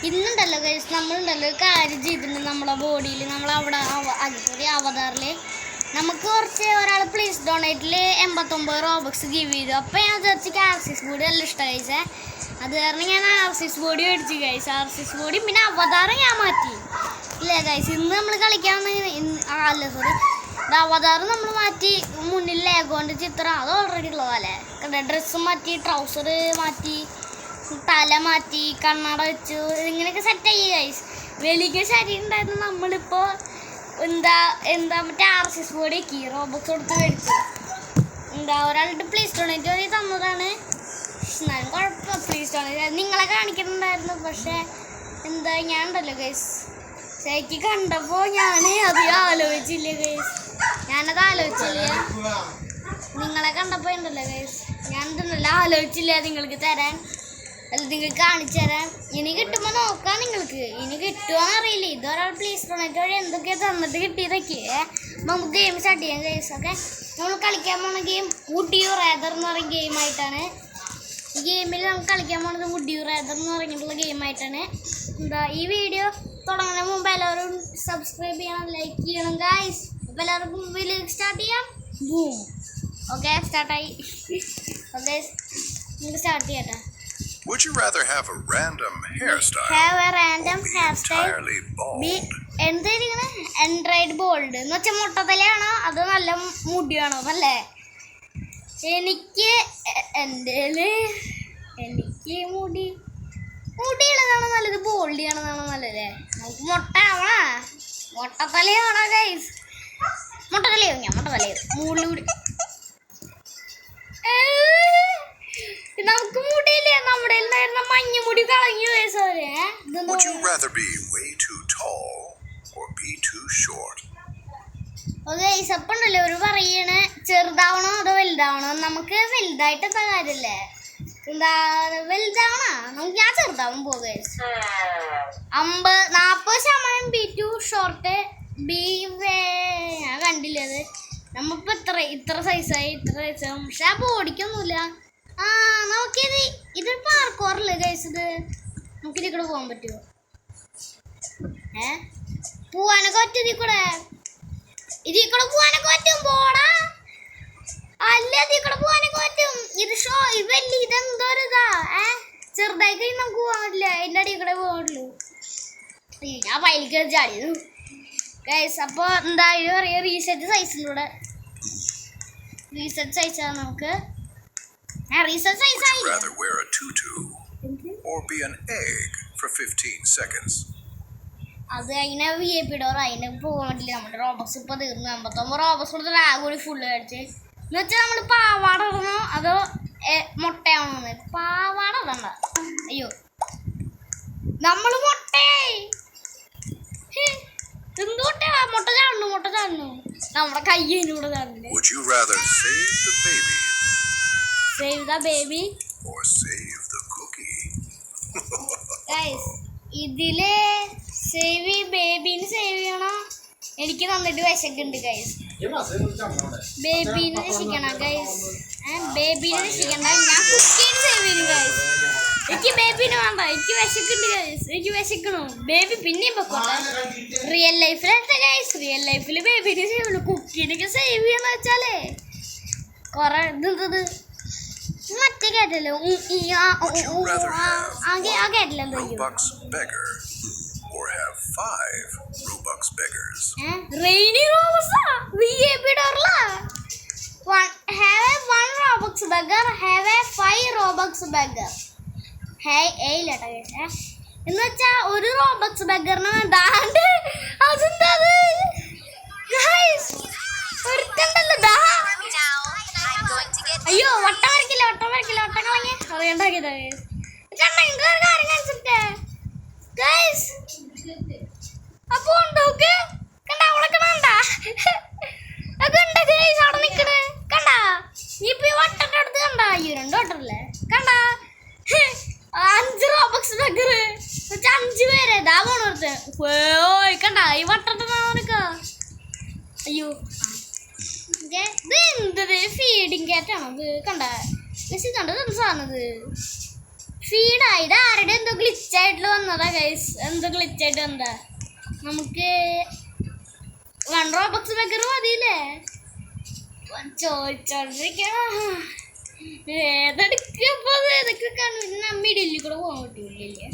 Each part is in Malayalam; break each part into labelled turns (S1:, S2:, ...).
S1: ഇന്നുണ്ടല്ലോ ഗൈസ്, നമ്മളുണ്ടല്ലോ ഒരു കാര്യം ചെയ്തിട്ടുണ്ട് നമ്മളെ ബോഡിയിൽ. നമ്മളവിടെ അവതാറിൽ നമുക്ക് കുറച്ച് ഒരാൾ പ്ലീസ് ഡൊണേറ്റിൽ 89 റോബക്സ് ഗിവ് ചെയ്തു. അപ്പോൾ ഞാൻ വിചാരിച്ചു ആർസിസ് ബോഡി നല്ല ഇഷ്ടം കഴിച്ചേ. അത് കാരണം ഞാൻ ആർസിസ് ബോഡി മേടിച്ചു ഗൈസ്. ആർസിസ് ബോഡി പിന്നെ അവതാർ ഞാൻ മാറ്റി ഇല്ലേ ഗൈസ്. ഇന്ന് നമ്മൾ കളിക്കാൻ അല്ല സോറി, അവതാർ നമ്മൾ മാറ്റി. മുന്നിൽ ലേഗോൻ്റെ ചിത്രം അത് ഓൾറെഡി ഉള്ളതല്ലേ. ഡ്രസ്സ് മാറ്റി, ട്രൗസർ മാറ്റി, തല മാറ്റി, കണ്ണട വെച്ചു, ഇങ്ങനെയൊക്കെ സെറ്റായി ഗൈസ്. വലിയ ശരീരം ഉണ്ടായിരുന്നു. നമ്മളിപ്പോൾ മറ്റേ ആർസിസ് ബോഡി ആക്കി റോബോക്സ് കൊടുത്ത് മേടിച്ചു. ഒരാളുടെ പ്ലീസ് ഡൊണേറ്റ് വഴി തന്നതാണ്. എന്നാലും കുഴപ്പമില്ല, പ്ലീസ് ഡൊണേറ്റ് നിങ്ങളെ കാണിക്കുന്നുണ്ടായിരുന്നു. പക്ഷേ ഞാൻ ഉണ്ടല്ലോ ഗൈസ്, ശരിക്ക് കണ്ടപ്പോൾ ഞാൻ അത് ആലോചിച്ചില്ല ഗൈസ്. ഞാനത് ആലോചിച്ചില്ല. നിങ്ങളെ കണ്ടപ്പോൾ ഉണ്ടല്ലോ ഗൈസ്, ഞാൻ ഇതൊന്നല്ല ആലോചിച്ചില്ല നിങ്ങൾക്ക് തരാൻ, അല്ല നിങ്ങൾക്ക് കാണിച്ചു തരാൻ. ഇനി കിട്ടുമ്പോൾ നോക്കാം നിങ്ങൾക്ക്. ഇനി കിട്ടുമോയെന്ന് അറിയില്ല. ഇതൊരാൾ പ്ലീസ് ഡൊണേറ്റ് വഴി എന്തൊക്കെയാണ് തന്നിട്ട് കിട്ടിയതൊക്കെ. നമുക്ക് ഗെയിം സ്റ്റാർട്ട് ചെയ്യാം ഗൈസ്. ഓക്കെ, നമ്മൾ കളിക്കാൻ പോകുന്ന ഗെയിം വുഡ് യു റേദർ എന്ന് പറയുന്ന ഗെയിമായിട്ടാണ്. ഈ ഗെയിമിൽ നമുക്ക് കളിക്കാൻ പോകുന്നത് വുഡ് യു റേദർ എന്ന് പറഞ്ഞിട്ടുള്ള ഗെയിമായിട്ടാണ്. ഈ വീഡിയോ തുടങ്ങുന്നതിന് മുമ്പ് എല്ലാവരും സബ്സ്ക്രൈബ് ചെയ്യണം, ലൈക്ക് ചെയ്യണം ഗൈസ്. അപ്പോൾ എല്ലാവർക്കും വീഡിയോ സ്റ്റാർട്ട് ചെയ്യാം. ബൂം. ഓക്കെ, സ്റ്റാർട്ടായി. ഓക്കെ, നമുക്ക് സ്റ്റാർട്ട് ചെയ്യട്ടെ.
S2: Would you rather have a random hairstyle?
S1: Have a random hairstyle.
S2: Entirely bald.
S1: എന്തായിരിക്കണേ? എൻഡ്രോയിഡ് ബോൾഡ് എന്ന് വെച്ചാൽ മുട്ടത്തലയാണോ അതോ നല്ല മുടിയാണോ? അല്ലേ എനിക്ക് മുടിയുള്ളതാണോ നല്ലത്, ബോൾഡിയാണെന്നാണോ നല്ലത്? നമുക്ക് മുട്ടത്തലയാണോ ഗൈസ്? മുട്ടത്തലയോ? ഞാൻ മുട്ടത്തലയോ മുകളിലൂടി നമുക്ക് മുടിയില്ലേ? നമ്മുടെ മഞ്ഞ മുടി കളഞ്ഞു വയസ്സോരെ.
S2: Would you rather be way too tall or be too short?
S1: ഇപ്പണ്ടല്ലോ ഒരു പറയണേ ചെറുതാവണോ അതോ വലുതാവണോ. നമുക്ക് വലുതായിട്ട് എന്താ കാര്യല്ലേ? വലുതാവണ നമുക്ക് ഞാൻ ചെറുതാവും പോകുക. 40% ബി ടു ഷോർട്ട് ബി ഞാൻ കണ്ടില്ല. അത് നമ്മളിപ്പോൾ ഇത്ര സൈസായി, ഇത്ര സൈസാവും. പക്ഷെ ആ ബോഡിക്കൊന്നുമില്ല. നോക്കിയത് ഇതൊരു പാർക്കോറല്ലേ ഗൈസ്. ഇത് നമുക്കിതിൽ കൂടെ പോകാൻ പറ്റുമോ? പോവാനൊക്കെ പറ്റും ഇതിൽ കൂടെ പോവാനൊക്കെ പറ്റും. പോടാ, അല്ല ഇതിൽ കൂടെ പോവാനൊക്കെ പറ്റും. ഇത് വലിയ ഇതെന്തോ ഒരു ഇതാ. ചെറുതായി കഴിഞ്ഞ് നമുക്ക് പോകാൻ പറ്റില്ല. അതിൻ്റെ അടിയിൽ കൂടെ പോകാനുള്ളൂ. ഞാൻ പൈലിക്ക് ചാടിയത് ഗൈസ്. അപ്പോൾ എന്തായാലും അറിയാം, റീസെറ്റ് സൈസിലൂടെ റീസെറ്റ് സൈസാണ് നമുക്ക്.
S2: Would you rather wear a tutu or be an egg for 15 seconds?
S1: അത് അതിനെ VIP ഡോർ അതിന് പോകാൻ പറ്റില്ല. നമ്മുടെ റോബക്സ് ഇപ്പോൾ തീർന്നു. 59 റോബക്സ് കൊടുത്തിട്ട് കൂടി ഫുള്ള് കഴിച്ച്. എന്ന് വെച്ചാൽ നമ്മൾ പാവാട ഇടണോ അതോ മുട്ടയാണോന്ന്? പാവാട ഇടണ്ട. അയ്യോ, നമ്മൾ മുട്ടയായി. എന്തുകൊട്ടാ മുട്ട ചാടുന്നു? നമ്മുടെ കയ്യിലൂടെ ചാടുന്നു.
S2: Would you rather save the baby?
S1: Save the baby
S2: or save the cookie?
S1: Guys, ഇതില് ബേബീനെ സേവ് ചെയ്യണോ? എനിക്ക് നന്നിട്ട് വിശക്കുണ്ട് ഗൈസ്. ബേബീനെ രക്ഷിക്കണം ഗൈസ്. ബേബീനെ രക്ഷിക്കണ്ട, ഞാൻ കുക്കീനെ സേവ് ചെയ്തു ഗൈസ്. എനിക്ക് ബേബീനെ വേണ്ട, എനിക്ക് വിശക്കുണ്ട് ഗൈസ്. എനിക്ക് വിശക്കണു. ബേബി പിന്നെയും പൊക്കോട്ടെ. Real ലൈഫിലെത്താ guys. റിയൽ ലൈഫിൽ ബേബീനെ സേവ് ചെയ്യണം. കുക്കീനൊക്കെ സേവ് ചെയ്യാന്ന് വെച്ചാലേ കുറെ ഇത് മറ്റേ കേട്ടല്ലോ.
S2: Robux beggar or have 5 Robux beggars?
S1: Rainy Robux VIP ഡോർലാ. Have a 1 Robux beggar, have a 5 Robux beggar. ഏയിലട്ടാ കേട്ടേ. എന്ന് വെച്ചാ ഒരു റോബക്സ് ബെഗറിന് ദാണ്ട് അതെന്താ ഒരുത്തണ്ടല്ലോ ദാ. അയ്യോ, വട്ടം വരക്കില്ല വട്ടം കളഞ്ഞ് അറിയണ്ടാക്കിയതാ. കാര്യം കാണിച്ചിട്ടേ ഗൈസ്. അപ്പൊ ഉണ്ടോക്ക് കണ്ട അവളെ കണ്ട ഗൈസ് അവിടെ നിക്കണേ കണ്ട. ഇപ്പൊ ഈ വട്ടന്റെ അടുത്ത് കണ്ട. അയ്യോ, 2 വട്ടല്ലേ കണ്ട. 5 റോബക്സ് ബെഗർ 5 പേരെ ദാ പോണോർത്ത് പോയി കണ്ട. ഈ വട്ടന്റെ നിക്ക. അയ്യോ, ഇത് എന്തത് ഫീഡിങ് കാറ്റാണോ? ഇത് കണ്ട കണ്ടത് എന്ത് സാധനം? ഇത് ഫീഡായി ഇത് ആരുടെ എന്തോ ഗ്ലിച്ചായിട്ട് വന്നതാ ഗൈസ്. എന്തോ ഗ്ലിച്ചായിട്ട് വന്നതാ. നമുക്ക് 1 Robux മേക്കർ മതിയില്ലേ? ചോദിച്ചോണ്ടിരിക്കണം ഏതെടുക്കപ്പോ ഏതൊക്കെ മിഡിലിൽ കൂടെ പോകാൻ പറ്റൂല്ലേ?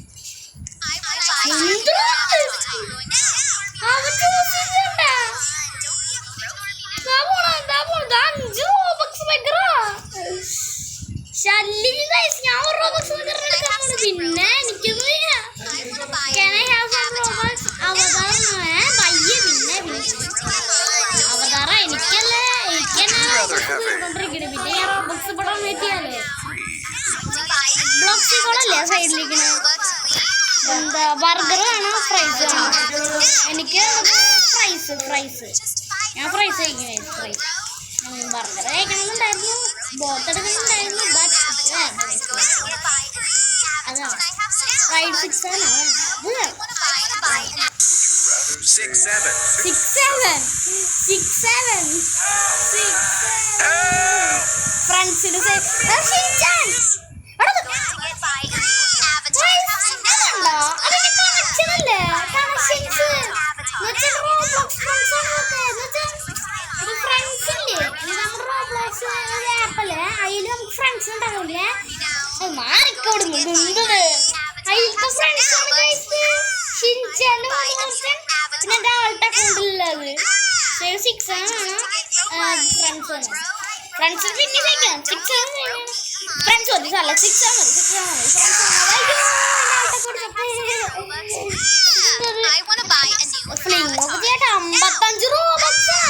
S1: പിന്നെ എനിക്കൊന്നും അവതാറ എനിക്കല്ലേ പിന്നെ റോബക്സ് പടം പറ്റിയാലേ ബ്ലോക്സിക്കോളല്ലേ സൈഡിലിരിക്കണ എന്താ ബർഗർ വേണോ ഫ്രൈസ് വേണോ? എനിക്ക് ഫ്രൈസ് ഞാൻ ഫ്രൈസ് കഴിക്കണേ. ഫ്രൈസ് ബർഗർ കഴിക്കണമെന്നുണ്ടായിരുന്നു, ബോത്ത് എടുക്കണമെന്നുണ്ടായിരുന്നു. അതാ ഫ്രൈഡ് 6 ആണോ?
S2: 6, 7.
S1: ഫ്രണ്ട്സിന് ഫ്രണ്ട്സ് ഉണ്ടാവില്ലേ? മാറിക്കോടുന്നു പിന്നെ എന്റെ ആളുടെ അക്കൗണ്ടിലുള്ളത് 6 ആണ്. ഫ്രണ്ട്സ് പിന്നെ കഴിക്കാം. 6 ഫ്രണ്ട്സ് മതി. അല്ല 6 ആണ്. 55 റോബക്സാ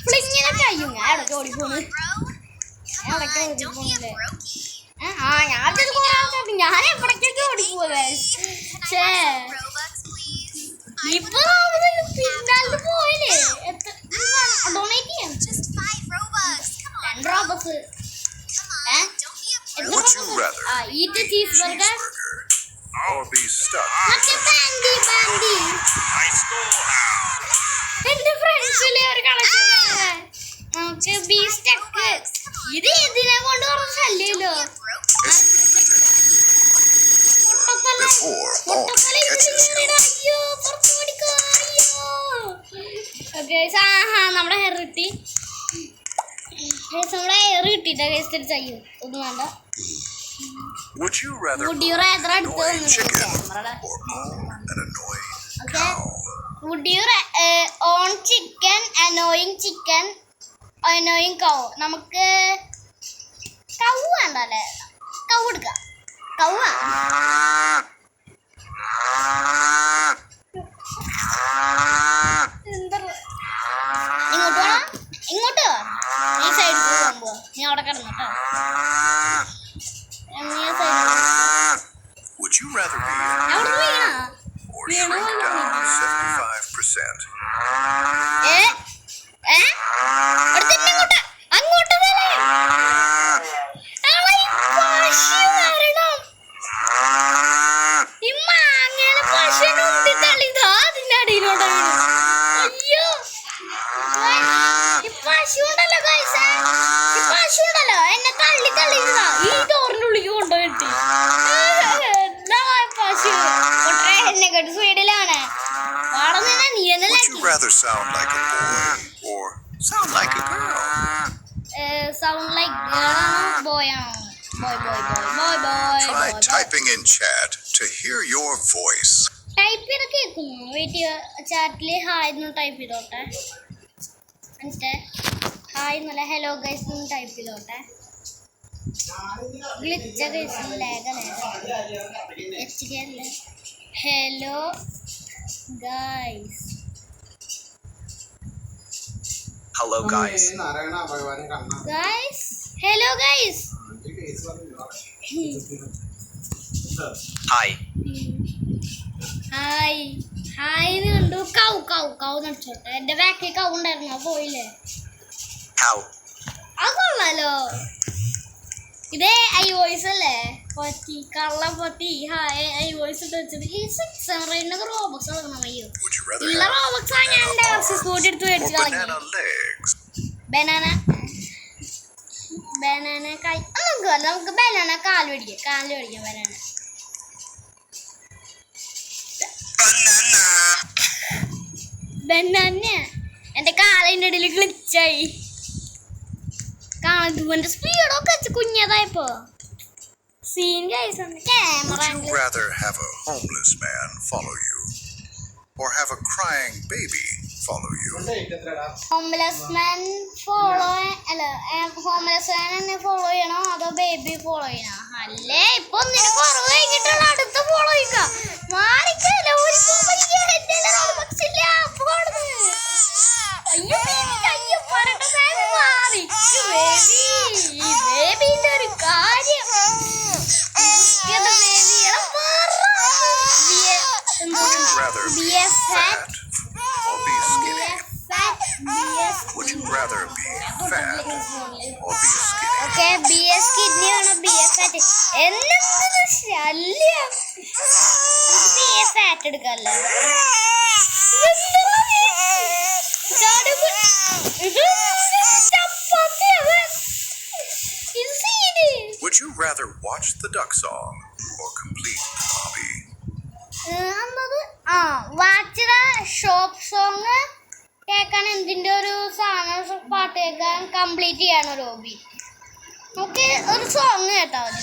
S1: ഫ്ലിങ്ങിനെ കഴിയും. ഞാൻ ഇടയ്ക്ക് ഓടിപ്പോണ്. ഞാൻ എവിടേക്കൊക്കെ ഓടിപ്പോവേ. ഇപ്പൊ പിന്നാലെ പോയില്ലേ? ഡൊണേറ്റ് ചെയ്യാം 2 റോബക്സ്.
S2: Would you rather
S1: eat a cheeseburger
S2: or be stuck?
S1: എന്റെ ഫ്രണ്ട്സിലെ ഒരു കണക്ഷൻ നമുക്ക് ബീ സ്റ്റക്ക്. ഇത് ഇതിനെ കൊണ്ട് കുറച്ച് ശല്യമല്ലോ. നമ്മുടെ ഹെയർ കിട്ടി. നമ്മുടെ ഹെയർ കിട്ടിട്ട് ചെയ്യും. ഒന്നും വേണ്ട.
S2: Would you rather
S1: Would you rather
S2: annoying chicken or own an annoying cow?
S1: Would you own chicken, annoying cow? നമുക്ക് കൗ വേണ്ടല്ലേ? കൗ എടുക്കാം. കൗവാ ഇങ്ങോട്ട് ഈ സൈഡിൽ പോകുമ്പോ നീ അവിടെ കിടന്നോട്ടോ.
S2: Would you rather be or shrink down 75%?
S1: അങ്ങോട്ട് അതിന്റെ അടിയിലോട്ട്. അയ്യോ പശുണ്ടല്ലോ എന്നെ തള്ളിതാ ഈ ഡോറിന്റെ ഉള്ളിക്ക് കൊണ്ടുപോയിട്ട്. പശു എന്നെ കേട്ട് സ്പീഡിലാണ്.
S2: Would you rather sound like a boy or sound like a girl?
S1: Sound like boy ആണോ? Boy.
S2: Typing in chat to hear your voice.
S1: Type ചെയ്ത് കേൾക്കുമോ? വെയിറ്റ് ചാറ്റില് ഹായ് എന്ന് ടൈപ്പ് ചെയ്തോട്ടെ. എന്നിട്ട് ഹായ് എന്നല്ല ഹലോ ഗൈസ് എന്ന് ടൈപ്പ് ചെയ്തോട്ടെ. Glitch guys hello guys.
S3: Hello guys.
S1: Hello guys.
S3: Hi.
S1: Hi കണ്ടു. കൗ നടിച്ചോട്ടെ. എന്റെ ബാക്കിൽ കൗ ഉണ്ടായിരുന്നു, പോയില്ലേ?
S3: Cow.
S1: അത് കൊള്ളാലോ. ഇതേ ഐ വോയിസ് അല്ലേ? പറ്റി കള്ള പറ്റി. ഐ വോയിസ് ഇട്ട് വെച്ചത്. ഈ 600 റോബക്സ് കളക്കണം. അയ്യോ ഉള്ള റോബക്സ് ആ ഞാൻ എന്റെ സ്കൂട്ടി എടുത്ത് മേടിച്ച് കളഞ്ഞു. ബനാന നമുക്ക് ബനാന കാല് മേടിക്കാം. ബനാന ബെന്നെ എന്റെ കാലിന്റെ ഇടയിൽ ഗ്ലിച്ചായി. കാണുന്റെ സ്പീഡൊക്കെ കുഞ്ഞതായപ്പോ scene camera.
S2: Would you rather have a homeless man follow you or have a crying baby follow you?
S1: Homeless man follow അല്ല ഹോംലെസ് മാൻ എന്നെ ഫോളോ ചെയ്യണോ അതോ ബേബി ഫോളോ ചെയ്യണോ? അല്ലേ ഇപ്പൊ ഒന്നിന് കുറവ് കഴിഞ്ഞിട്ടുള്ള അടുത്ത ഫോളോ ചെയ്യുക. മാറിക്കല്ലോ ബേബിന്റെ ഒരു കാര്യം
S2: Would you rather be fat or be skinny? Would you rather be fat or be skinny?
S1: Okay B S kidney ആണോ ബി എസ് ഫാറ്റ് എന്തൊക്കെ ശല്യം. ബി എസ് ഫാറ്റ് എടുക്കല്ലേ
S2: Would you rather watch the duck song or complete the hobby?
S1: വാച്ചിറ ഷോപ്പ് സോങ് കേൾക്കാൻ എന്തിന്റെ ഒരു സാധനം പാട്ട് കേൾക്കാൻ കംപ്ലീറ്റ് ചെയ്യാണ് ഒരു ഹോബി. നമുക്ക് ഒരു സോങ് കേട്ടാ മതി.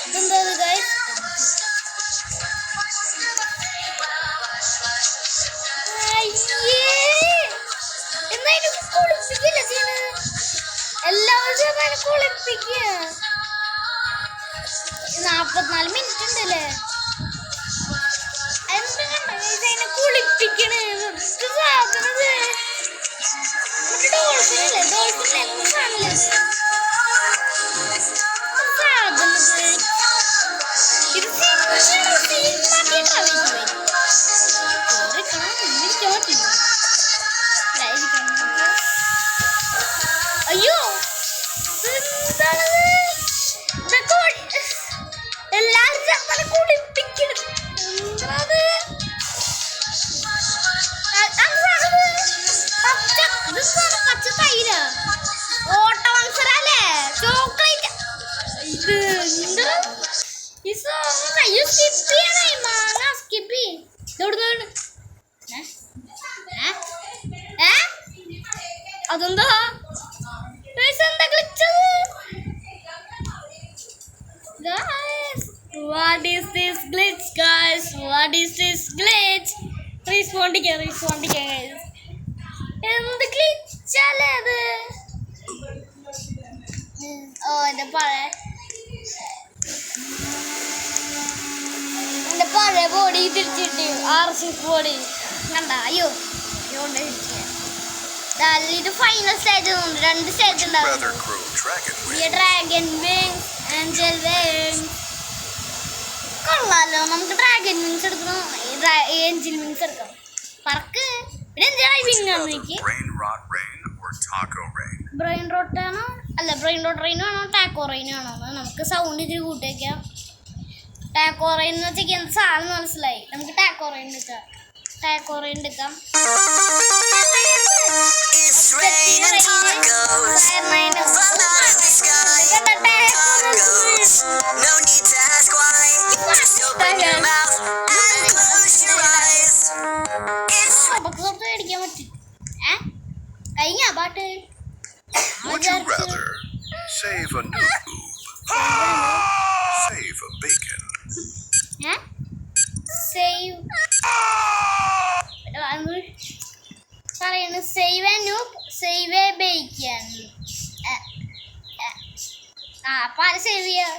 S1: ഇതെന്താ ഗൈസ്? എന്തായാലും കുളിപ്പിക്കില്ല ചെയ്യുന്നത്. എല്ലാവരും കുളിപ്പിക്കുക. 44 മിനിറ്റ് ഉണ്ടല്ലേ? എന്തിനാ കുളിപ്പിക്കണേ? സാധനത് ഡോൾഫിനല്ലേ? ഡോൾഫിൻ എന്ത് സാധനല്ലേ സാധനത്? ഇത് അയ്യോ എല്ലാരും നമ്മളെ കുളിപ്പിക്കണം. പച്ച തൈര ഓട്ട മത്സരല്ലേ? ചോക്ലേറ്റ് ഇത് എന്താ ഈ സോങ്? അയ്യോ സ്കിപ്പ് ചെയ്യണേ. മാങ്ങ സ്കിപ്പ് അതെന്താ എന്താ കളിച്ചത്? What is this glitch, guys? What is this glitch? Respond guys. എന്ത് ഗ്ലിച്ചല്ലേ അത്? ഓ എന്റെ പഴയ ബോഡി തിരിച്ചിട്ട് RC ബോഡി കണ്ട. അയ്യോ ഇത് ഫൈനൽ സ്റ്റേജ്. 2 സ്റ്റേജ് ഉണ്ടാവും. Dragon wings, Angel wings. കൊള്ളാലോ. നമുക്ക് ഡ്രാഗൺ വിങ്സ് എടുക്കണം, ഏഞ്ചൽ വിങ്സ് എടുക്കണം. പറക്ക്. പിന്നെ എന്തിനാണ് വിങ് ആണ്? എനിക്ക് ബ്രെയിൻ റോട്ട് ആണോ അല്ല ബ്രെയിൻ റോട്ട് റെയിൻ ആണോ ടാക്കോ റെയിൻ ആണോ? നമുക്ക് സൗണ്ട് ഇതിൽ കൂട്ടിയേക്കാം. ടാക്കോ റെയിൻ എന്ന് വെച്ചാൽ എന്ത് സാധനം മനസ്സിലായി. നമുക്ക് ടാക്കോ റെയിൻ എടുക്കാം.
S4: It's raining tacos from the sky. Tacos. No need to ask why. Just open your mouth and close your eyes. It's
S1: അടിക്കാൻ പറ്റും. കഴിഞ്ഞ പാട്ട്.
S2: Would you rather save a noob, save a bacon?
S1: Save പറയുന്നു. Save a noob, save a bacon. അപ്പൊ അത് സേവ് ചെയ്യാ.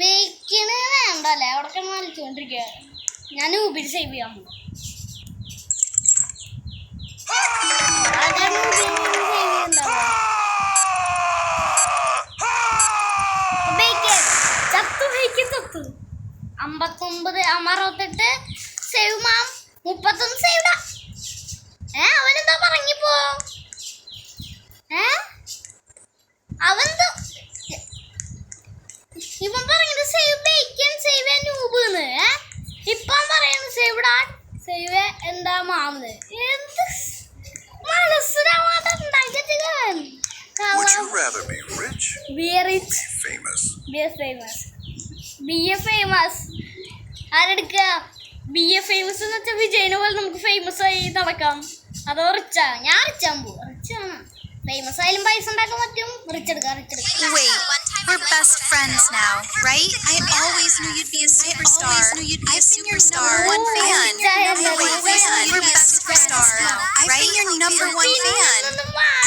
S1: ബേക്കണ് വേണ്ടല്ലേ? അവിടെ വലിച്ചുകൊണ്ടിരിക്കുക. ഞാൻ നൂബിൽ സേവ് ചെയ്യാൻ പോകും. ചത്തു 59 68 സേവ് മാം 31 സേവ്. അവനെന്താ പറഞ്ഞിപ്പോ? അവനെന്താ ഇവൻ പറഞ്ഞത് save bacon, save a noob എന്ന്. ഇപ്പം പറയുന്നത് സേവ് ഡാഡ്, സേവ് എന്താ മാമ്. എന്ത് മനസ്സിലാവാതെ ഉണ്ടാക്കിയത്.
S2: Would you rather be rich
S1: Be rich.
S2: or famous?
S1: Be famous. Be famous. ആരെടുക്കുക? ഫേമസ് എന്ന് വെച്ചാൽ വിജയനെ പോലെ നമുക്ക് ഫേമസ് ആയി നടക്കാം. അതോ റിച്ചാ? ഞാൻ റിച്ചാൻ പോവാ. റിച്ചാണ് ഫേമസ് ആയാലും പൈസ ഉണ്ടാക്കാൻ പറ്റും. റിച്ചെടുക്കാം.
S4: Wait, we're best friends now, right? I always knew you'd be a superstar. I've been your number one fan. We're best friends now, right? Your number one fan.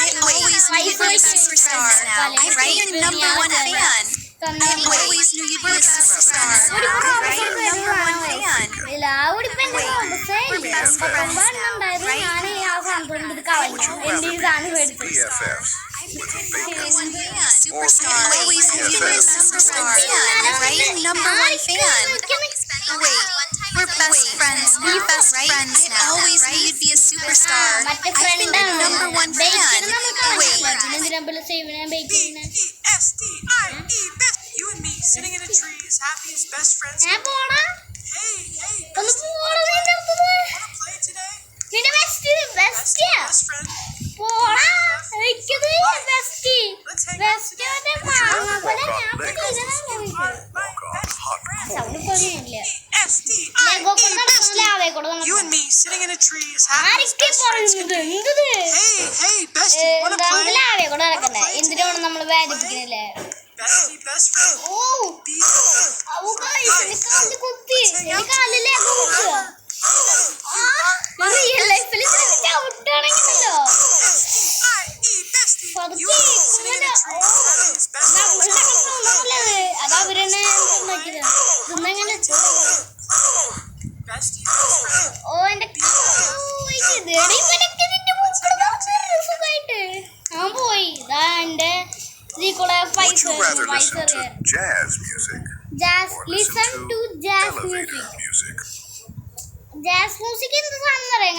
S4: I always knew you'd be a superstar now, right? Your number one fan. I always knew you'd be a superstar now, right? Your number one fan.
S1: എല്ലാവരും ഇപ്പൊ എന്റെ ഞാൻ ആ സാധനം ഇത് കളഞ്ഞു. എന്റെ ഇതാണ് മേടിച്ചത്.
S2: BFFs with a fake
S4: Superstar. Always knew you'd be a superstar fan, right? Your number one fan. Wait, we're best friends now, right? I always knew you'd be a superstar. I've been your number one fan. Wait.
S5: BESTIE, best. You and me sitting in a tree as happy as best friends. Hey,
S1: ഒന്ന്
S5: wanna play today?
S1: നിന്റെ ബെസ്റ്റിയാ
S5: Best friend.
S1: പോടാ. എനിക്കത് best
S5: Let's hang out
S1: best
S5: today.
S1: മറ്റേ മാങ്ങ പോലെ ഞാൻ
S2: Walk on hot
S1: സൗണ്ട് പോലെയില്ല.
S5: BESTIE,
S1: ലാവേ കൂടെ
S5: You and me sitting in a tree as happy as
S1: ആരൊക്കെ
S5: best friends.
S1: പറയുന്നത് എന്തത്?
S5: Hey, bestie, wanna
S1: എന്താ
S5: play?
S1: ലാവേ കൂടെ നടക്കണ്ടേ? എന്തിനാണ് നമ്മൾ വേദിപ്പിക്കുന്നില്ലേ?
S5: Bestie, best friend.
S1: ഓ കാല് കുത്തി കാലിലേ കുത്തുക. റിയൽ ലൈഫിൽ ചവിട്ടാണെങ്കിലോ
S5: BESTIE,
S1: പതുക്കെ
S5: you and me sitting in a tree as happy as best friends.
S1: അത് അവരെന്നെ ഇന്നെങ്ങനെ
S5: Bestie,
S1: ഓ എന്റെ സുഖമായിട്ട് ഞാൻ പോയി. ഇതാ എന്റെ ഇതിൽ കൂടെ
S2: Would you rather listen to jazz music
S1: jazz
S2: or
S1: listen
S2: listen
S1: to
S2: to
S1: jazz
S2: elevator
S1: music.
S2: music?
S1: Jazz music എന്ത് സാധനം അറിയാം?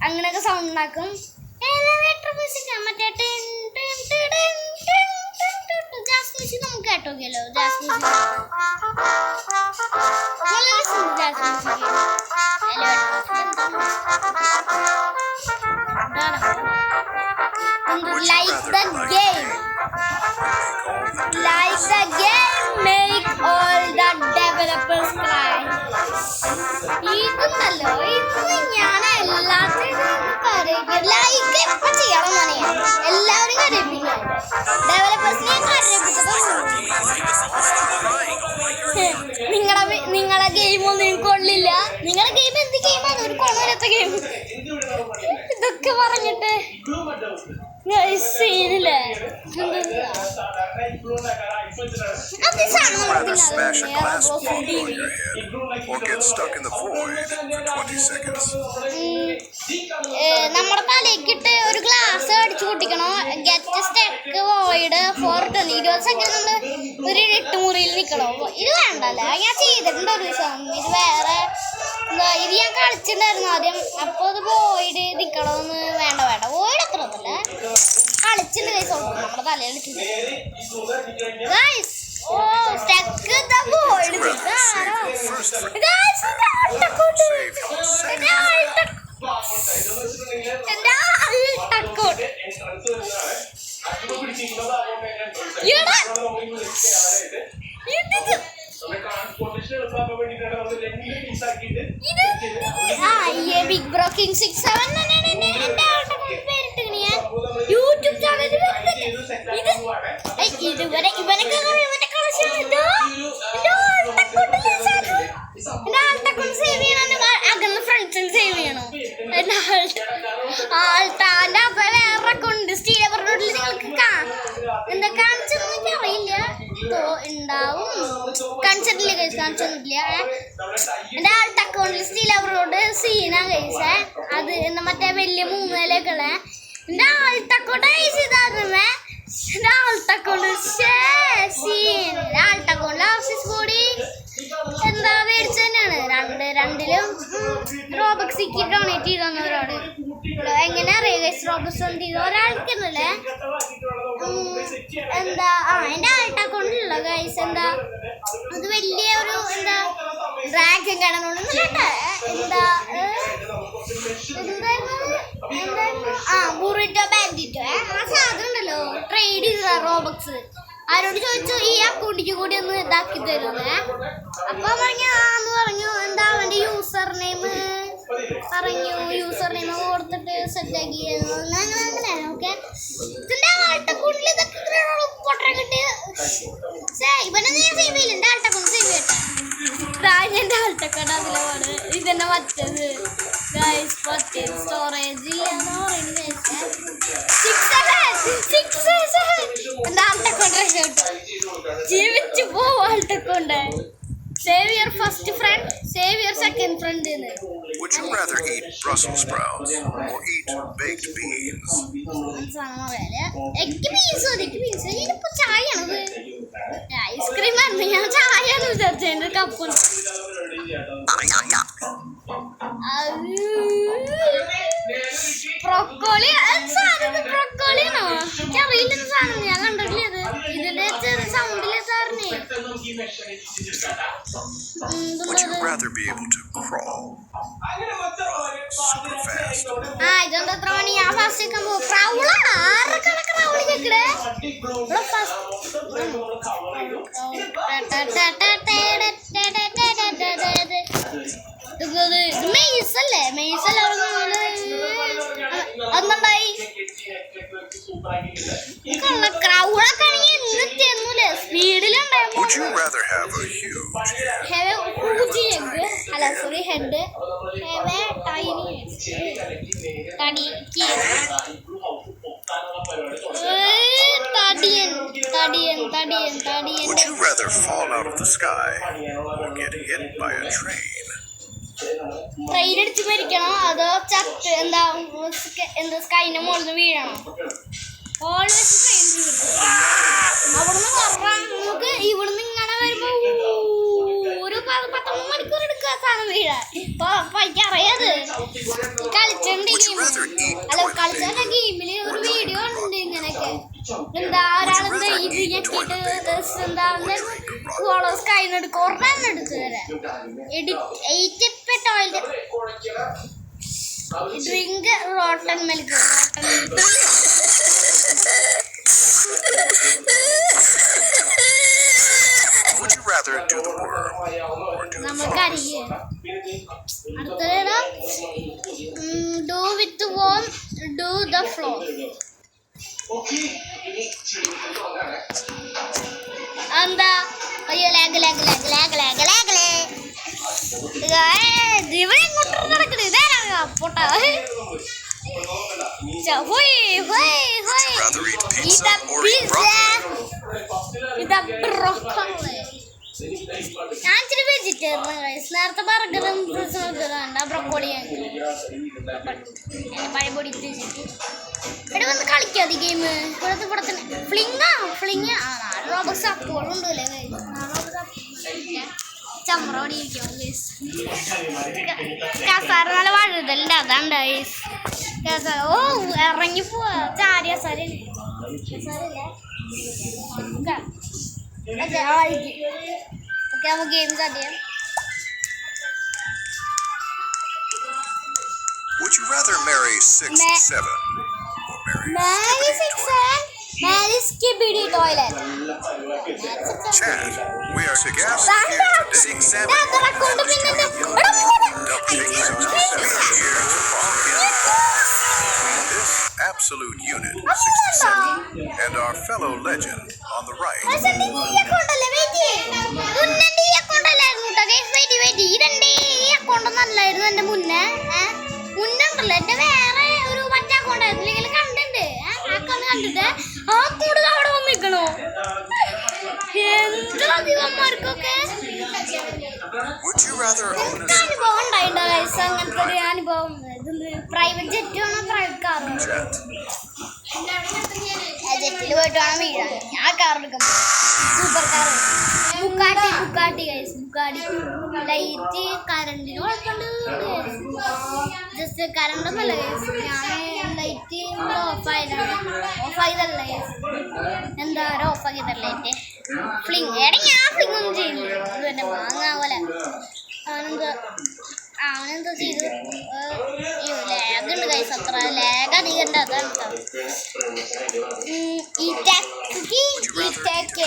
S1: അങ്ങനെയൊക്കെ സൗണ്ട് ഉണ്ടാക്കും. എലവേറ്റർ മ്യൂസിക് മറ്റേ ജാസ് മ്യൂസിക് നമുക്ക് കേട്ടോക്കിയല്ലോ. ജാസ് മ്യൂസിക് നല്ല രസമുണ്ട്. Jazz music like the game make all the developers cry. ഇതുണ്ടല്ലോ ഇന്ന് ഞാൻ എല്ലാത്തിനും ലൈക്ക് എപ്പോൾ ചെയ്യണം മോനെ. എല്ലാവരും കരയിപ്പിക്കും. ഡെവലപ്പേഴ്സിനെ നിങ്ങളെ ഗെയിം ഒന്നും കൊള്ളില്ല. നിങ്ങളുടെ ഗെയിം എന്ത് ഗെയിമാണ്? ഒരു കൊള്ളാത്ത ഗെയിം. ഇതൊക്കെ പറഞ്ഞിട്ട് സീനില്ലേ?
S2: Would you rather smash a glass bottle on your head or get stuck in the void for 20 seconds?
S1: നമ്മുടെ തലയ്ക്കിട്ട് ഒരു ഗ്ലാസ് അടിച്ചു പൊട്ടിക്കണോ? Get stuck void for 20 second നമ്മൾ ഒരു ഇട്ടുമുറിയിൽ നിൽക്കണോ? ഇത് വേണ്ടല്ലേ? ഞാൻ ചെയ്തിട്ടുണ്ട് ഒരു ദിവസം. ഇത് വേറെ ഇത് ഞാൻ കളിച്ചിട്ടുണ്ടായിരുന്നു ആദ്യം. അപ്പോൾ അത് വോയിഡ് നിൽക്കണമെന്ന് വേണ്ട വോയിഡ് അത്ര ഒന്നുമില്ല. കളിച്ചിട്ടുണ്ട് കൈസ്. നമ്മുടെ തലയിൽ ഗൈസ്. ഓ stuck the void. Big bro king 67 പേരിട്ട് ഞാൻ യൂട്യൂബ് ചാനൽ ഇതുവരെ ഇവനൊക്കെ അകന്ന് ഫ്രണ്ട്സിന് സേവ് ചെയ്യണോ? ആൾട്ടാൻ്റെ അപ്പൊ വേറെ കൊണ്ട് സ്റ്റീലവറിനോട്ടിൽ നിങ്ങൾക്ക് എന്താ കാണിച്ചൊന്നും എനിക്ക് അറിയില്ല. ഉണ്ടാവും കാണിച്ചിട്ടില്ല കൈസ്. കാണിച്ചൊന്നുമില്ല. എൻ്റെ ആൾട്ട് അക്കൗണ്ടിൽ സ്റ്റീലവറിനോട് സീനാ കൈസേ. അത് എന്താ മറ്റേ വലിയ 3 നിലയൊക്കെ ഉള്ള എൻ്റെ ആൾട്ട് അക്കൗണ്ട് കൈസ്. ഇതായിരുന്നേ എൻ്റെ ആൾട്ട് അക്കൗണ്ട് സീൻ. ആൾട്ട് അക്കൗണ്ടിൽ ആഫീസ് കൂടി എന്താ മേടിച്ചു തന്നെയാണ്. രണ്ടിലും റോബക്സ് ഡൊണേറ്റ് ചെയ്ത് തന്നവരോട് എങ്ങനെ അറിയാം ഗൈസ്? റോബക്സ് എന്ത് ചെയ്തു ഒരാൾക്കെന്നല്ലേ എന്താ എൻ്റെ ആൾട്ട് അക്കൗണ്ടിലുള്ള ഗൈസ് എന്താ അത് വലിയ ഒരു എന്താ ഡ്രാഗൺ കാണുന്നുണ്ട്. എന്താ എന്തായിരുന്നു ബുറിറ്റോ ബാൻഡിറ്റോ ആ സാധനം ഉണ്ടല്ലോ ട്രേഡ് ചെയ്തതാ റോബക്സ്. ആരോട് ചോദിച്ചു ഈ അക്കൗണ്ടിക്ക് കൂടി ഒന്ന് ഇതാക്കി തരുന്നേ. അപ്പൊ പറഞ്ഞു ആന്ന് പറഞ്ഞു. എന്താ അവന്റെ യൂസർ നെയിം പറഞ്ഞു. യൂസർ നെയിം കൊടുത്തിട്ട് സെറ്റാക്കി അങ്ങനെ. ഓക്കെ ഇതിന്റെ ആൾട്ടക്കൗണ്ടിൽ ഇതൊക്കെ പൊട്ടം കിട്ടി. ഇവനെ ഞാൻ സേവ് ചെയ്യില്ല. എന്റെ ആൾട്ടക്കൗണ്ട് സേവ് ചെയ്യട്ടെ. എന്റെ ആൾട്ടക്കൗണ്ട് അതിലാണ്. ഇതെന്നെ മറ്റത് സ്റ്റോറേജ് എന്താ പറയുന്നത്. എന്റെ ആൾട്ടക്കൗണ്ട് ജീവിച്ചു പോവും. Alt account save your first friend, save your second friend.
S2: Would you rather eat Brussels sprouts or eat baked beans?
S1: എനിക്ക് ബീൻസ് ഇതിപ്പോ ചായയാണത്. ഐസ്ക്രീം ആയിരുന്നു. ഞാൻ ചായയാന്ന് വിചാരിച്ച എന്റെ കപ്പ്. ബ്രൊക്കോളി ബ്രൊക്കോളിയാണോ? എനിക്കറിയില്ല സാധനം. ഞാൻ കണ്ടിട്ടില്ല ഇത്. ഇതിന്റെ ചെറിയ സൗണ്ടിലെ സാറിനെ.
S2: Would you rather be able to crawl super fast
S1: ഇതെന്താ എത്ര മണി? ഞാൻ ഫസ്റ്റ് കേൾക്കാൻ പോകും. ക്രൗളാണ്. ആരൊക്കെ ക്രൗളി കേക്കടേ? ഇത് മെയ്സല്ലേ? മെയ്സല്ലേ? അന്നുണ്ടായി ക്രൗളൊക്കെ ആണെങ്കിൽ ഇന്ന് തെന്നൂലേ? സ്പീഡിലുണ്ടായിരുന്നു.
S2: Would you rather have a huge
S1: Have a huge egg. Hello, sorry, head. Have a tiny
S2: Would you rather fall out of the sky or get hit by a train?
S1: Train അടിച്ച് മരിക്കണോ അതോ ചത്ത് എന്താ സ്കൈന്റെ മുകളിൽ നിന്ന് വീഴണോ? ഓൾവേസ് ട്രെയിൻ അവിടുന്ന് പറഞ്ഞാൽ നമുക്ക് ഇവിടുന്ന് ഇങ്ങനെ വരുമ്പോ ഒരു 13 മണിക്കൂർ എടുക്കുക സാധനം വീഴാൻ. ഇപ്പൊ എനിക്കറിയാത് കളിച്ചിട്ടുണ്ട് ഗെയിം. അല്ല കളിച്ച ഗെയിമില് ഒരു വീഡിയോ ഉണ്ട് ഇങ്ങനെയൊക്കെ. എന്താ ഒരാളെന്താ ഇത് ഞെക്കിയിട്ട് എന്താ സ്കൈന്ന് എടുക്കും. ഒരെണ്ണം എടുത്തു തരാം. Drink rotten milk.
S2: Would you rather do the worm or do the
S1: നമുക്ക്
S2: fox?
S1: അറിയേ അടുത്തത് do with worm do the flow. എന്താ അയ്യോ lag lag lag lag lag lag ലേ ഇവൻ എങ്ങോട്ട് നടക്കുന്നത്? ഇതാരാ പൊട്ട?
S2: Rather eat pizza or eat broccoli?
S1: ഞാൻ ഇച്ചിരി വെജിറ്റേറിയൻ. നേരത്തെ ബർഗറും വേണ്ട ബ്രൊക്കോളി പഴയ പൊടി ഇവിടെ വന്ന് കളിക്കാതെ ഗെയിം. ഇവിടെ തന്നെ ഫ്ലിങ് റോബക്സ് അപ്പോഴും ഉണ്ടല്ലേ. ചമ്മറോടി ഇരിക്കും കസാര നല്ല വഴുതലുണ്ട്. അതാണ്ട് ഓ ഇറങ്ങി പോവാ. ചാരി കസാരല്ലേ? ഓക്കെ നമുക്ക് ഗെയിം സ്റ്റാർട്ട് ചെയ്യാം.
S2: Would you rather marry 6, 7 or marry
S1: Marry 6 and marry Skibidi toilet.
S2: Chad? We are together here today. 6, 7. This absolute unit, 67, and our fellow legend on the right.
S1: എന്റെ മുന്നേ ഉണ്ടല്ലോ. എന്റെ വേറെ ഒരു മറ്റേ അക്കൗണ്ട് ആയിരുന്നു. കണ്ടിട്ടുണ്ട്. അക്കൗണ്ട് കണ്ടിട്ട് ആ കൂടുതൽ അവിടെ വന്നിക്കണോ? എന്തൊക്കെ
S2: Would you rather own a
S1: അനുഭവം ഉണ്ടായിട്ടോ ഗൈസ്? അങ്ങനത്തെ ഒരു അനുഭവം. പ്രൈവറ്റ് ജെറ്റ് വേണോ പ്രൈവറ്റ് കാർ?
S2: jet?
S1: ജെറ്റിൽ പോയിട്ട് വേണം വീഴാൻ. ഞാൻ കാർ എടുക്കാൻ പോകും. Super car Bugatti guys. Bugatti light കറണ്ടിന് കുഴപ്പമുണ്ട്. ജസ്റ്റ് കറണ്ടൊന്നല്ല ഗൈസ്. ഞാൻ ലൈറ്റ് ഓഫായതല്ല ഗൈസ്. എന്താ ഓഫാക്കിയതല്ല ലൈറ്റ് ഫ്ലിങ്. ഞാൻ ഫ്ലിങ് ഒന്നും ചെയ്യില്ല. അത് തന്നെ വാങ്ങാവല. അവനെന്താ ചെയ്തു? ലാഗ് ഉണ്ട് ഗൈസ്. അത്ര ലാഗ് അധികം ഉണ്ട്. അതാണ്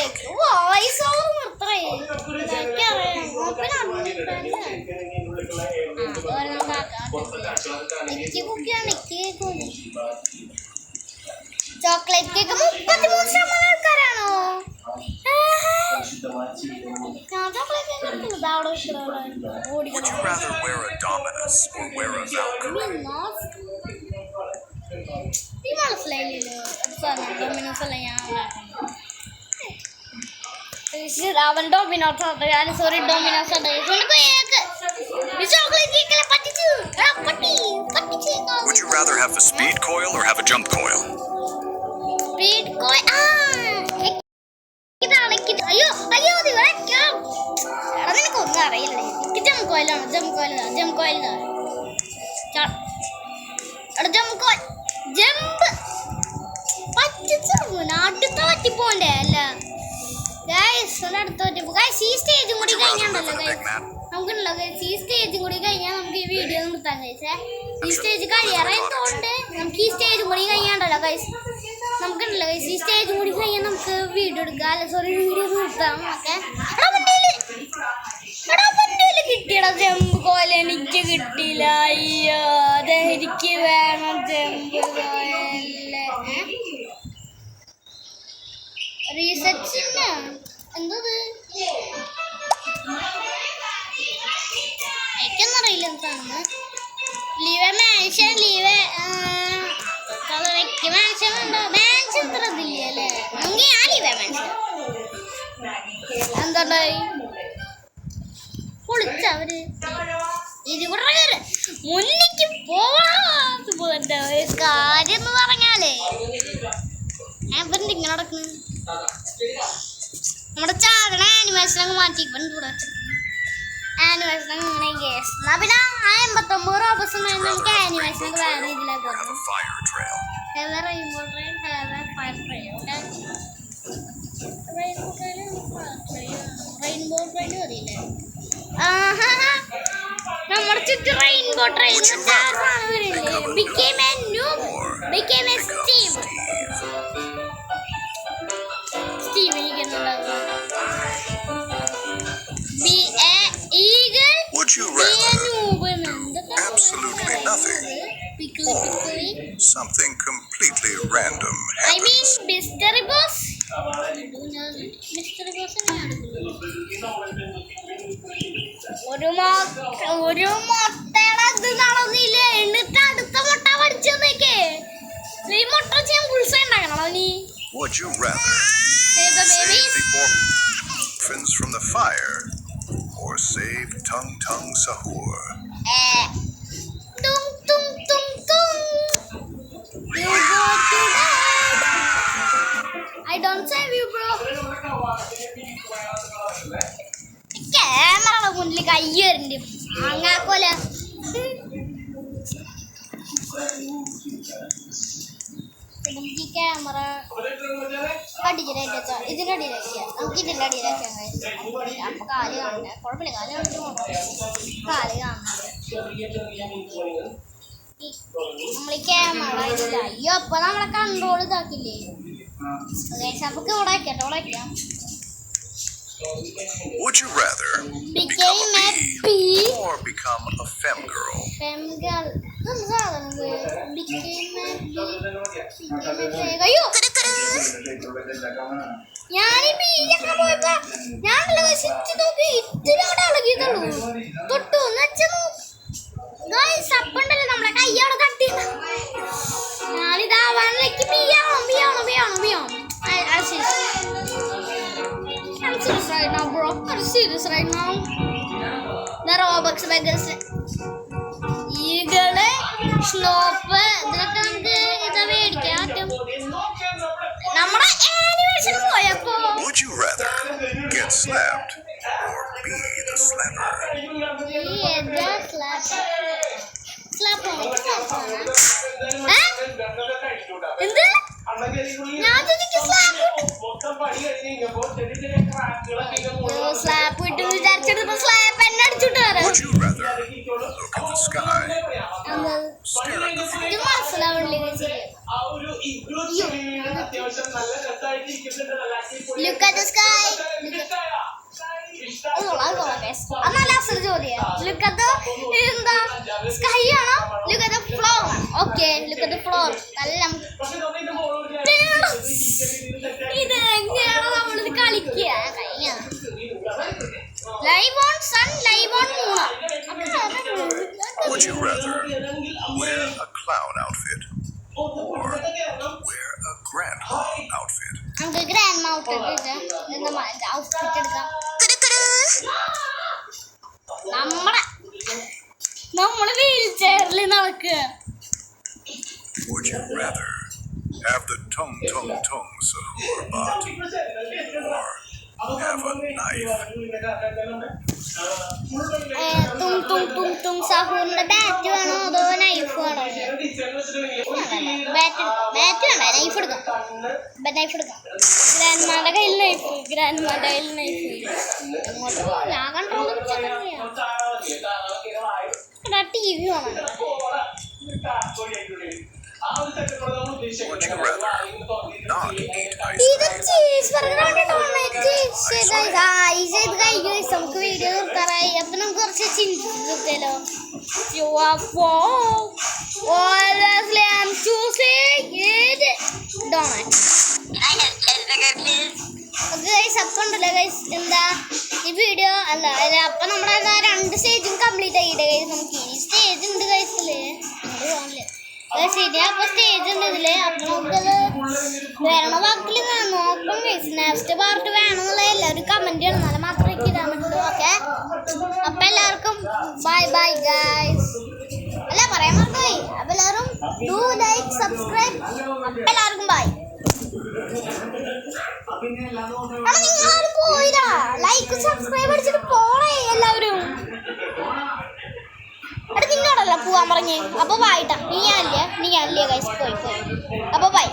S1: ചോക്ലേറ്റ് വോയിസ് ഓവർ മാത്രമേ ചോക്ലേറ്റ് കേക്ക് 33% ആൾക്കാരാണോ? ഞാൻ ചോക്ലേറ്റ് കേക്ക് എടുക്കുന്നത് അവിടെ
S2: Would you rather wear a Dominus or wear a Valkyrie?
S1: ഈ മനസ്സിലായില്ലല്ലോ ഡൊമിനോസ് അല്ല ഞാൻ അവൻ ഡൊമിനോസ് ആണ് സോറി ഡൊമിനോസ് ആണ് ചോക്ലേറ്റ് കേക്കിലെ പറ്റിച്ചു പറ്റിച്ചു.
S2: Would you rather have a speed coil or have a jump coil?
S1: Speed coil അയ്യോ അയ്യോ എടാ നിനക്കൊന്നും അറിയില്ലേ എനിക്ക് ജംപ് കോയിലാണ് ജംപ് കോയിൽ ജമ്പ് പറ്റിച്ചു അടുത്ത പറ്റിപ്പോണ്ടേ അല്ല അടുത്ത പറ്റിപ്പോ ഈ സ്റ്റേജും കൂടി കഴിഞ്ഞാണ്ടല്ലോ നമുക്കുണ്ടല്ലോ ഈ സ്റ്റേജും കൂടി കഴിഞ്ഞാൽ നമുക്ക് ഈ വീഡിയോ നിർത്താൻ കഴിച്ചേ ഈ സ്റ്റേജ് കഴിയാറായതുകൊണ്ട് നമുക്ക് ഈ സ്റ്റേജും കൂടി കഴിഞ്ഞാണ്ടല്ലോ കൈസ് നമുക്കുണ്ടല്ലോ ഈ സ്റ്റേജും കൂടി കഴിഞ്ഞാൽ നമുക്ക് വീഡിയോ എടുക്കാം അല്ല സോറി വീഡിയോ നിർത്താം ഓക്കെ കിട്ടിയടാ ജമ്പ് കോയിൽ എനിക്ക് കിട്ടിയില്ല അയ്യോ അതെനിക്ക് വേണം ജമ്പ് കോയില് റീസെറ്റിന് എന്തത് എനിക്കൊന്നറിയില്ല എന്താണ് ലീവ് മാൻഷൻ ലീവ് മാൻഷൻ ഉണ്ടോ മാൻഷൻ ഇത്ര ഇതില്ല അല്ലേ നമുക്ക് ഞാൻ ലീവ് മാൻഷൻ എന്തായി പൊളിച്ചവര് ഇരുകൂടെ മുന്നിക്ക് പോവാ കാര്യം എന്ന് പറഞ്ഞാലേ ഇവരുടെ ഇങ്ങനെ നടക്കുന്നു നമ്മുടെ ചാടണ ആനിവേഴ്സറി മാറ്റി ഇവിടെ ആനിവേഴ്സറി അങ്ങനെ ഗ്യാസ് എന്നാ പിന്നെ ആ 89 റോബസ് നമുക്ക് ആനിവേഴ്സറി വേറെ രീതിയിലാക്കി
S2: Have a fire trail.
S1: Rainbow train fire train rainbow train അറിയില്ലേ നമ്മുടെ ചുറ്റും റെയിൻബോ ട്രെയിൻ സ്റ്റീവ് ഇരിക്കുന്നുണ്ടാവും
S2: Would you rather absolutely nothing or something completely random
S1: I mean,
S2: happens?
S1: mystery boss. Mystery boss ഒരു മുട്ടയുടെ ഇത് നടന്നില്ലേ എന്നിട്ട് അടുത്ത മുട്ട പഠിച്ചേക്കേ ഈ മുട്ട ചെയ്യാൻ പുൾസ ഉണ്ടാക്കണോ നീ?
S2: Would you rather save the orphans from the fire or save Tung Tung Sahur?
S1: Tung tung tung tung. You go to bed. I don't save you, bro. ക്യാമറയുടെ മുന്നിൽ കയ്യേറിണ്ട് അങ്ങാക്കോല നമുക്ക് ഈ ക്യാമറ അടിച്ചിട്ട് ഇതിൻ്റെ അടിയിലാക്കിയാൽ നമുക്ക് ഇതിൻ്റെ അടിയിലാക്കിയാൽ അപ്പൊ കാല് കാണണ്ടേ കുഴപ്പമില്ല കാല് കാണിച്ചു കാല് കാണണ്ടേ നമ്മൾ ഈ ക്യാമറ ഇതില്ല അയ്യോ അപ്പൊ നമ്മളെ കൺട്രോൾ ഇതാക്കില്ലേ അപ്പൊ ഇവിടെ വയ്ക്കട്ടെ ഇവിടെ വയ്ക്കാം.
S2: Would you rather become a bee or become a femgirl?
S1: Femgirl. അയ്യോ ഞാനീ ബീയൊക്കെ പോയപ്പോ ഞാനല്ലോ സ്വിച്ച് നോക്കി ഇത്തിരി അളകിയതുള്ളൂ തൊട്ടു സപ്പുണ്ടല്ലോ നമ്മളെ കയ്യോടെ തട്ടി ഞാനിതാവാനിലേക്ക് ബിയാണോ I'm serious right now, bro. I'm serious right now. The Robux Vegas. ഈകള് സ്നോപ്പ് ഇതൊക്കെ നമുക്ക് ഇത് മേടിക്കാം നമ്മുടെ ആനിവേഴ്സറി പോയപ്പോ.
S2: Would you rather get slapped or be the slapper?
S1: എന്ത് ഞാൻ സ്ലാപ്പ് കിട്ടും വിചാരിച്ചെടുത്തപ്പോ സ്ലാപ്പ് എന്നെ അടിച്ചിട്ട് വരാം.
S2: Would you rather look at the sky or stare at the floor?
S1: മനസ്സിലാവില്ലേ Look at the sky. Look at the sky ആണോ? Look at the floor. Okay, look at the floor. ഇത് എങ്ങനെയാണ് നമ്മളിത് കളിക്കുക? Live on sun, live on moon.
S2: Would you rather wear a clown outfit or wear a grandma outfit?
S1: നമുക്ക് ഗ്രാൻഡ് ഔട്ട്ഫിറ്റ് എടുക്കാം. നമ്മള് വീൽ ചെയറിൽ നടക്കുക.
S2: Would you rather have the tung tung tung sahur bot or have a knife?
S1: സഹൂറിന്റെ ബാറ്റ് വേണോ അതോ നൈഫ് വേണോ? ബാറ്റ് വേണ്ട, നൈഫ് എടുക്കാം. ഗ്രാൻഡ്മാന്റെ കയ്യിൽ നൈഫ് ഞാൻ കൺട്രോൾ ടി വി വേണം.
S2: Would you rather not eat ice
S1: ഇത് ചീസ് ബർഗർ നമുക്ക് വീഡിയോ നിർത്താറായി. അപ്പൊ നമുക്ക് കുറച്ച് ചിന്തിച്ചല്ലോ. അപ്പുണ്ടല്ലോ ഗൈസ്, എന്താ ഈ വീഡിയോ അല്ല അപ്പൊ നമ്മുടെ 2 സ്റ്റേജും കംപ്ലീറ്റ് ആയിട്ട് ഗൈസ്. നമുക്ക് ഈ സ്റ്റേജ് ഉണ്ട് ഗൈസില്, ശരി. അപ്പൊ സ്റ്റേജ് ഉണ്ട് ഇതില്. അപ്പൊ നമുക്കത് വേണ വാക്കിൽ നോക്കും ഗൈസ്. നെക്സ്റ്റ് പാർട്ട് വേണമെന്നുള്ള എല്ലാവരും കമന്റ് ചെയ്യണം, എന്നാലും മാത്രമേ ഇടാൻ പറ്റുള്ളൂ. ഓക്കെ, അപ്പൊ എല്ലാവർക്കും ബൈ ബൈ ഗൈസ്. അല്ല പറയാൻ മറന്നുപോയി. അപ്പൊ എല്ലാവരും ഡു ലൈക്ക് സബ്സ്ക്രൈബ്. അപ്പൊ എല്ലാവർക്കും ബൈ. നിങ്ങളാരും പോയില്ല, ലൈക്ക് സബ്സ്ക്രൈബ് അടിച്ചിട്ട് പോണേ എല്ലാവരും. നിന്നോടല്ല പോവാൻ പറഞ്ഞേ. അപ്പൊ വായിട്ടാ നീ അല്ലേ ഗൈസ്, പോയി. അപ്പൊ ബൈ.